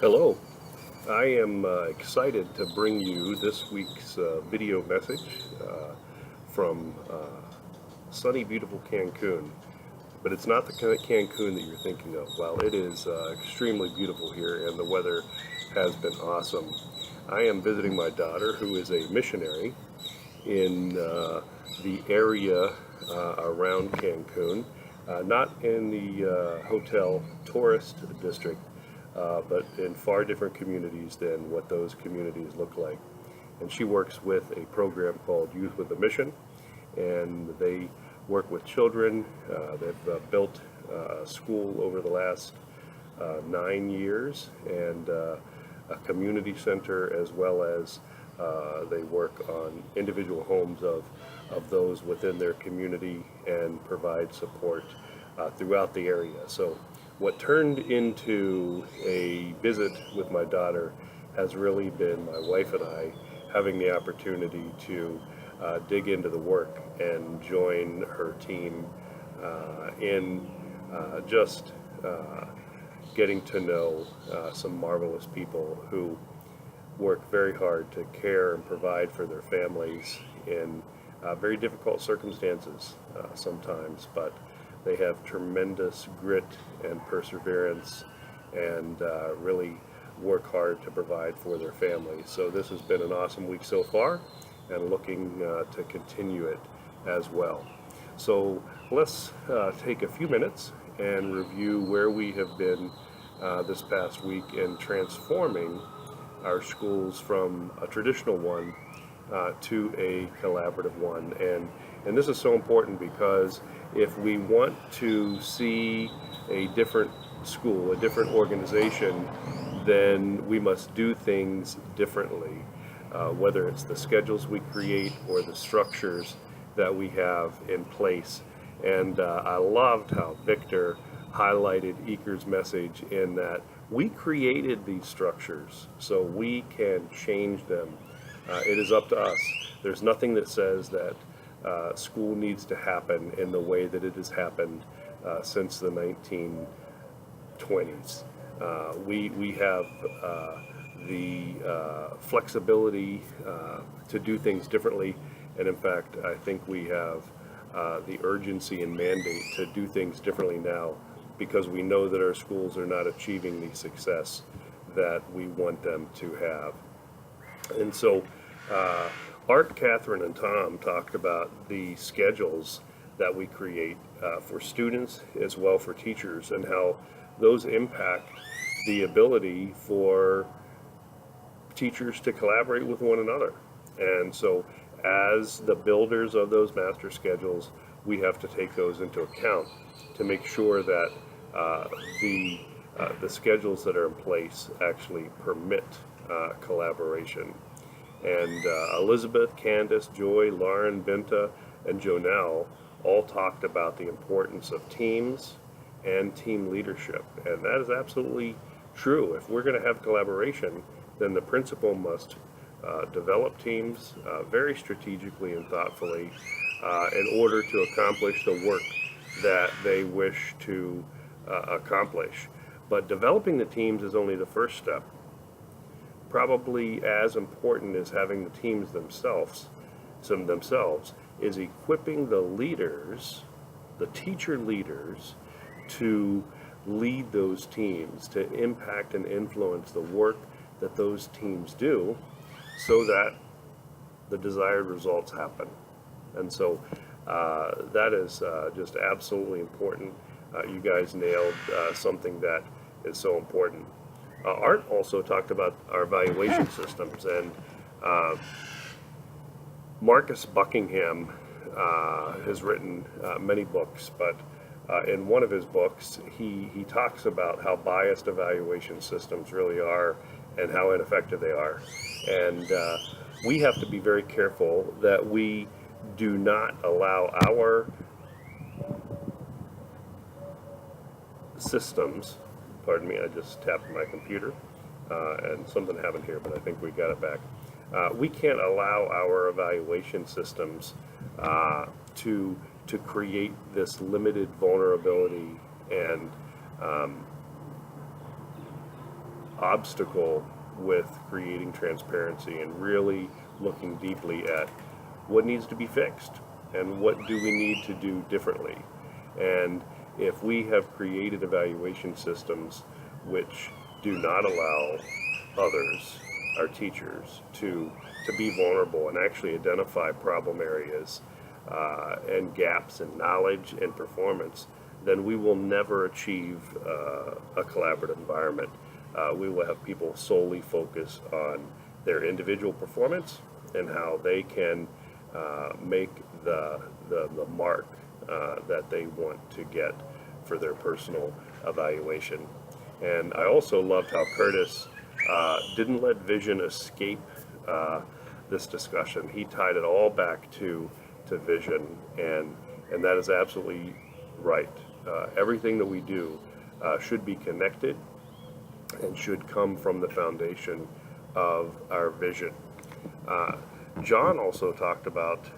Hello, I am excited to bring you this week's video message from sunny, beautiful Cancun. But it's not the kind of Cancun that you're thinking of. While it is extremely beautiful here and the weather has been awesome, I am visiting my daughter, who is a missionary in the area around Cancun, not in the hotel tourist district, but in far different communities than what those communities look like. And she works with a program called Youth with a Mission, and they work with children. They've built a school over the last 9 years and a community center, as well as they work on individual homes of those within their community and provide support throughout the area. So what turned into a visit with my daughter has really been my wife and I having the opportunity to dig into the work and join her team in just getting to know some marvelous people who work very hard to care and provide for their families in very difficult circumstances sometimes, but they have tremendous grit and perseverance and really work hard to provide for their families. So this has been an awesome week so far, and looking to continue it as well. So let's take a few minutes and review where we have been this past week in transforming our schools from a traditional one to a collaborative one. And this is so important because if we want to see a different school, a different organization, then we must do things differently, whether it's the schedules we create or the structures that we have in place. And I loved how Victor highlighted Eaker's message in that we created these structures so we can change them. It is up to us. There's nothing that says that school needs to happen in the way that it has happened since the 1920s. We have the flexibility to do things differently, and in fact, I think we have the urgency and mandate to do things differently now because we know that our schools are not achieving the success that we want them to have. And so Art, Catherine, and Tom talked about the schedules that we create for students as well for teachers, and how those impact the ability for teachers to collaborate with one another. And so as the builders of those master schedules, we have to take those into account to make sure that the schedules that are in place actually permit collaboration. And Elizabeth, Candace, Joy, Lauren, Binta, and Jonelle all talked about the importance of teams and team leadership. And that is absolutely true. If we're going to have collaboration, then the principal must develop teams very strategically and thoughtfully in order to accomplish the work that they wish to accomplish. But developing the teams is only the first step. Probably as important as having the teams themselves, is equipping the leaders, the teacher leaders, to lead those teams, to impact and influence the work that those teams do so that the desired results happen. And so that is just absolutely important. You guys nailed something that is so important. Art also talked about our evaluation systems, and Marcus Buckingham has written many books, but in one of his books, he talks about how biased evaluation systems really are and how ineffective they are. And we have to be very careful that we do not allow our systems, pardon me, I just tapped my computer and something happened here, but I think we got it back. We can't allow our evaluation systems to create this limited vulnerability and obstacle with creating transparency and really looking deeply at what needs to be fixed and what do we need to do differently. And if we have created evaluation systems which do not allow others, our teachers, to be vulnerable and actually identify problem areas and gaps in knowledge and performance, then we will never achieve a collaborative environment. We will have people solely focus on their individual performance and how they can make the mark that they want to get for their personal evaluation. And I also loved how Curtis didn't let vision escape this discussion. He tied it all back to vision, and that is absolutely right. Everything that we do should be connected and should come from the foundation of our vision. John also talked about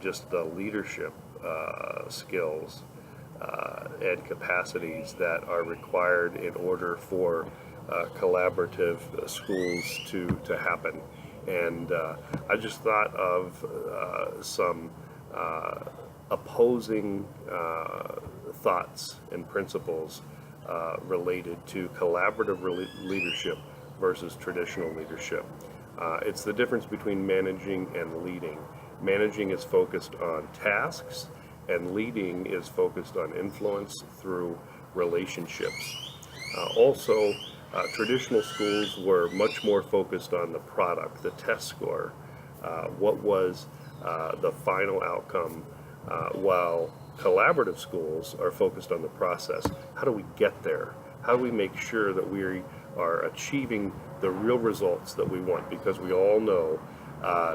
just the leadership skills and capacities that are required in order for collaborative schools to happen. And I just thought of some opposing thoughts and principles related to collaborative leadership versus traditional leadership. It's the difference between managing and leading. Managing is focused on tasks, and leading is focused on influence through relationships. Also, traditional schools were much more focused on the product, the test score, what was the final outcome, while collaborative schools are focused on the process. How do we get there? How do we make sure that we are achieving the real results that we want? Because we all know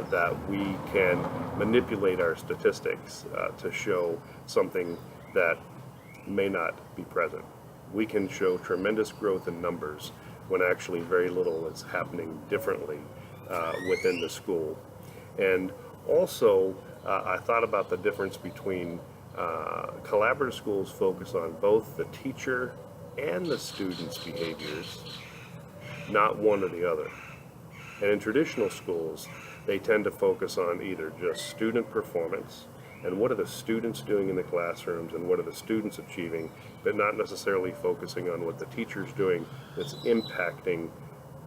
that we can manipulate our statistics to show something that may not be present. We can show tremendous growth in numbers when actually very little is happening differently within the school. And also, I thought about the difference between collaborative schools focus on both the teacher and the student's behaviors, not one or the other. And in traditional schools, they tend to focus on either just student performance and what are the students doing in the classrooms and what are the students achieving, but not necessarily focusing on what the teacher's doing that's impacting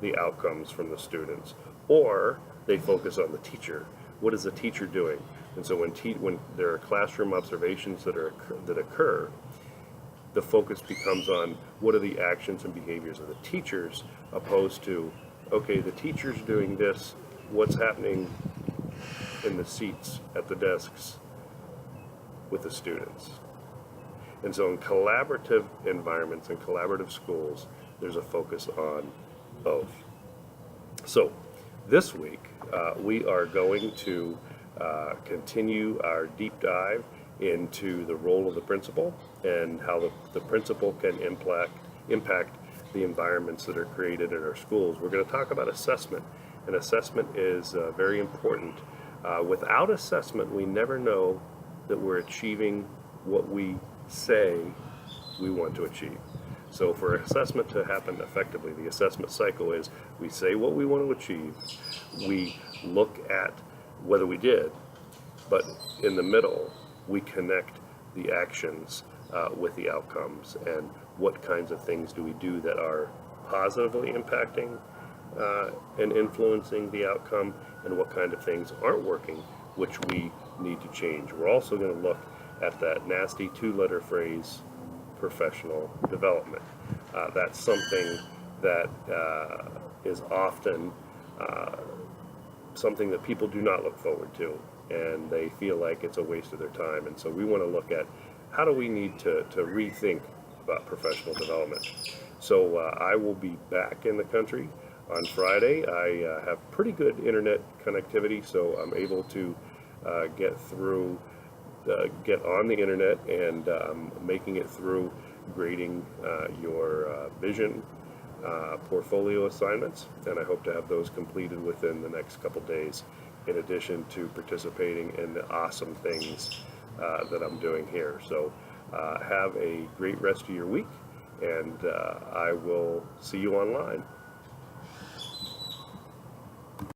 the outcomes from the students. Or they focus on the teacher. What is the teacher doing? And so when there are classroom observations that occur, the focus becomes on what are the actions and behaviors of the teachers, opposed to, okay, the teacher's doing this, what's happening in the seats at the desks with the students. And so in collaborative environments and collaborative schools, there's a focus on both. So this week, we are going to continue our deep dive into the role of the principal and how the principal can impact the environments that are created in our schools. We're going to talk about assessment, and assessment is very important. Without assessment, we never know that we're achieving what we say we want to achieve. So for assessment to happen effectively, the assessment cycle is we say what we want to achieve, we look at whether we did, but in the middle, we connect the actions with the outcomes and what kinds of things do we do that are positively impacting and influencing the outcome, and what kind of things aren't working, which we need to change. We're also going to look at that nasty two-letter phrase, professional development. That's something that is often something that people do not look forward to, and they feel like it's a waste of their time. And so we want to look at how do we need to rethink about professional development. So I will be back in the country on Friday. I have pretty good internet connectivity, so I'm able to get on the internet and making it through grading your vision portfolio assignments, and I hope to have those completed within the next couple days, in addition to participating in the awesome things that I'm doing here. So have a great rest of your week, and I will see you online.